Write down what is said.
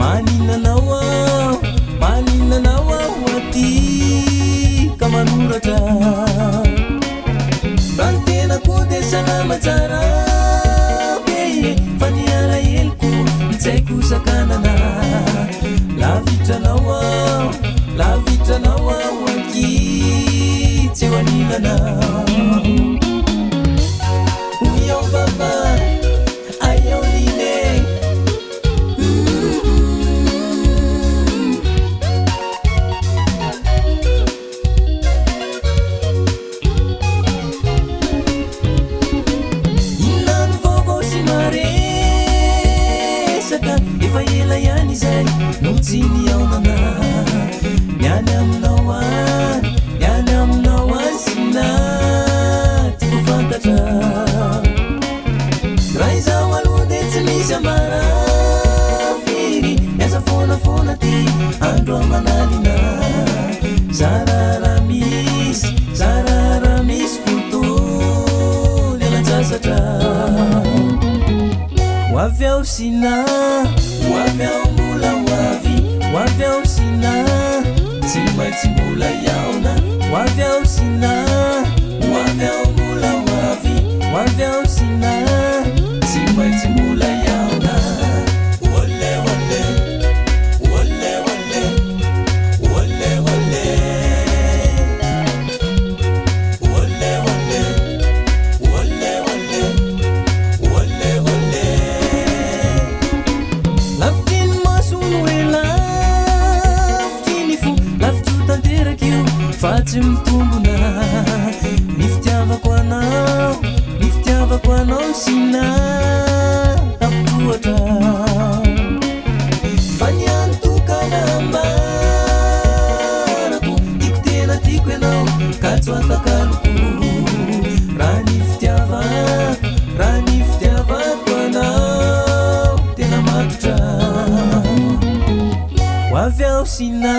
maninanao aty ka manoratra rantena koa de salama tsara be fa ny alaheloko mitsaiko sakanana lavitranao aky tsy eo aninana uyao baba ayao nine inano vaovao sy maresaka efa ela ihany izay no tsy niaonana niany aminao any sina tiako fantatra raha izao aloha de tsy misy ambara firy miasa foana ty andro amanalina zarara misy fotoly alatsasatra hoavy ao sina hoavy ao mbola hoavy ao sina tsy maintsy mbola iaona hoavy ao sina hoavy ao mbola hoavy ao sina tsy maintsy mbola iaona ole ole ole ole ole ole ole ole ole ole ole ole lavitiny masono e lavitiny fo lavitro tanterak'io fa tsy mitombona ny fitiavako anao sina ampotoatra fa ny antokana ambarako tiako tena tiako ianao ka tsy atakaloko raha ny fitiavako anao tena matotra hoavy ao sina